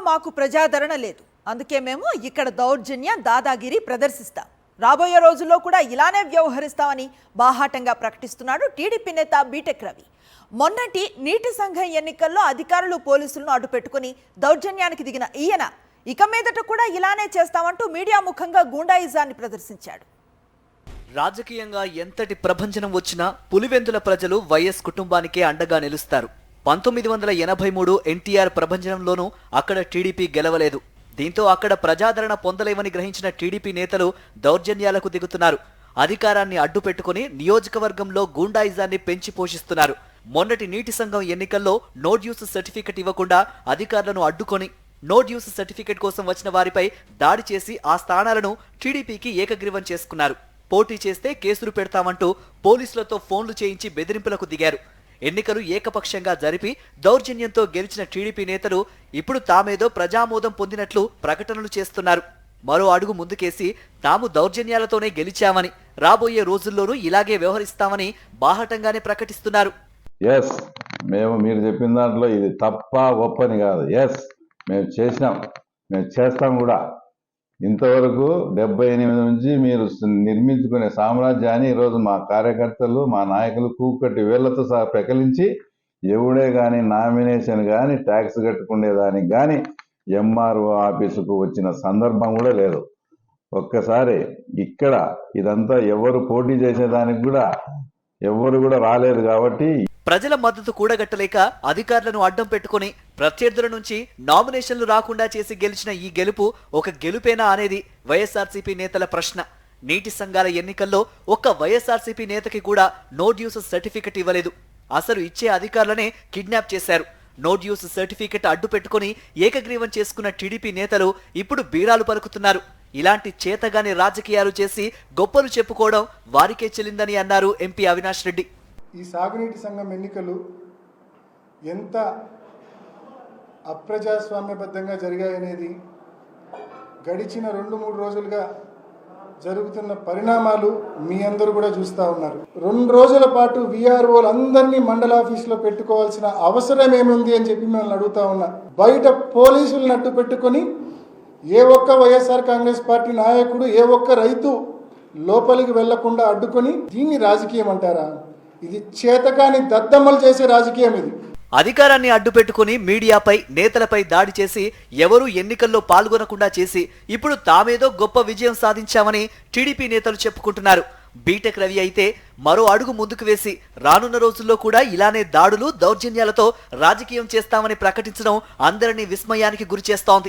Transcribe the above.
మాకు ప్రజాదరణ లేదు, అందుకే మేము ఇక్కడ దౌర్జన్య దాదాగిరి ప్రదర్శిస్తాం, రాబోయే రోజుల్లో కూడా ఇలానే వ్యవహరిస్తామని బాహాటంగా ప్రకటిస్తున్నాడు టీడీపీ నేత బీటెక్ రవి. మొన్నటి నీటి సంఘం ఎన్నికల్లో అధికారులు పోలీసులను అడ్డుపెట్టుకుని దౌర్జన్యానికి దిగిన ఈయన ఇక మీదట కూడా ఇలానే చేస్తామంటూ మీడియా ముఖంగా గూండాయిజాన్ని ప్రదర్శించాడు. రాజకీయంగా ఎంతటి ప్రభంజనం వచ్చినా పులివెందుల ప్రజలు వైఎస్ కుటుంబానికే అండగా నిలుస్తారు. 1983 ఎన్టీఆర్ ప్రభంజనంలోనూ అక్కడ టీడీపీ గెలవలేదు. దీంతో అక్కడ ప్రజాదరణ పొందలేమని గ్రహించిన టీడీపీ నేతలు దౌర్జన్యాలకు దిగుతున్నారు. అధికారాన్ని అడ్డుపెట్టుకుని నియోజకవర్గంలో గూండాయిజాన్ని పెంచి పోషిస్తున్నారు. మొన్నటి నీటి సంఘం ఎన్నికల్లో నో డ్యూస్ సర్టిఫికెట్ ఇవ్వకుండా అధికారులను అడ్డుకొని నో డ్యూస్ సర్టిఫికెట్ కోసం వచ్చిన వారిపై దాడి చేసి ఆ స్థానాలను టీడీపీకి ఏకగ్రీవం చేసుకున్నారు. పోటీ చేస్తే కేసులు పెడతామంటూ పోలీసులతో ఫోన్లు చేయించి బెదిరింపులకు దిగారు. ఎన్నికలు ఏకపక్షంగా జరిపి దౌర్జన్యంతో గెలిచిన టీడీపీ నేతలు ఇప్పుడు తామేదో ప్రజామోదం పొందినట్లు ప్రకటనలు చేస్తున్నారు. మరో అడుగు ముందుకేసి తాము దౌర్జన్యాలతోనే గెలిచామని, రాబోయే రోజుల్లోనూ ఇలాగే వ్యవహరిస్తామని బాహటంగానే ప్రకటిస్తున్నారు. ఎస్, మేము మీరు చెప్పిన దాంట్లో ఇది తప్ప గొప్పని కాదు. ఎస్, మేము చేసినాం, మేము చేస్తాం కూడా. ఇంతవరకు 78 నుంచి మీరు నిర్మించుకునే సామ్రాజ్యాన్ని ఈరోజు మా కార్యకర్తలు, మా నాయకులు కూకట్టి వేళ్లతో సహా పెకలించి ఎవడే కానీ నామినేషన్ కానీ ట్యాక్స్ కట్టుకునేదానికి కానీ ఎంఆర్ఓ ఆఫీసుకు వచ్చిన సందర్భం కూడా లేదు. ఒక్కసారి ఇక్కడ ఇదంతా ఎవరు పోటీ చేసేదానికి కూడా ఎవరు కూడా రాలేదు. కాబట్టి ప్రజల మద్దతు కూడగట్టలేక అధికారులను అడ్డం పెట్టుకుని ప్రత్యర్థుల నుంచి నామినేషన్లు రాకుండా చేసి గెలిచిన ఈ గెలుపు ఒక గెలుపేనా అనేది వైఎస్ఆర్సీపీ నేతల ప్రశ్న. నీటి సంఘాల ఎన్నికల్లో ఒక్క వైఎస్ఆర్సీపీ నేతకి కూడా నో డ్యూస్ సర్టిఫికెట్ ఇవ్వలేదు. అసలు ఇచ్చే అధికారులనే కిడ్నాప్ చేశారు. నో డ్యూస్ సర్టిఫికెట్ అడ్డు పెట్టుకుని ఏకగ్రీవం చేసుకున్న టీడీపీ నేతలు ఇప్పుడు బీరాలు పలుకుతున్నారు. ఇలాంటి చేతగాని రాజకీయాలు చేసి గొప్పలు చెప్పుకోవడం వారికే చెల్లిందని అన్నారు ఎంపీ అవినాష్ రెడ్డి. ఈ సాగునీటి సంఘం ఎన్నికలు ఎంత అప్రజాస్వామ్యబద్ధంగా జరిగాయనేది గడిచిన 2-3 రోజులుగా జరుగుతున్న పరిణామాలు మీ అందరూ కూడా చూస్తూ ఉన్నారు. 2 రోజుల పాటు వీఆర్ఓలు అందరినీ మండల ఆఫీసులో పెట్టుకోవాల్సిన అవసరం ఏముంది అని చెప్పి మిమ్మల్ని అడుగుతా ఉన్నా. బయట పోలీసులను అడ్డు పెట్టుకొని ఏ ఒక్క వైఎస్ఆర్ కాంగ్రెస్ పార్టీ నాయకుడు, ఏ ఒక్క రైతు లోపలికి వెళ్లకుండా అడ్డుకొని దీన్ని రాజకీయం అంటారా? ఇది చేతకాని దద్దమ్మలు చేసే రాజకీయం. ఇది అధికారాన్ని అడ్డుపెట్టుకుని మీడియాపై, నేతలపై దాడి చేసి ఎవరూ ఎన్నికల్లో పాల్గొనకుండా చేసి ఇప్పుడు తామేదో గొప్ప విజయం సాధించామని టీడీపీ నేతలు చెప్పుకుంటున్నారు. బీటెక్ రవి అయితే మరో అడుగు ముందుకు వేసి రానున్న రోజుల్లో కూడా ఇలానే దాడులు, దౌర్జన్యాలతో రాజకీయం చేస్తామని ప్రకటించడం అందరినీ విస్మయానికి గురిచేస్తోంది.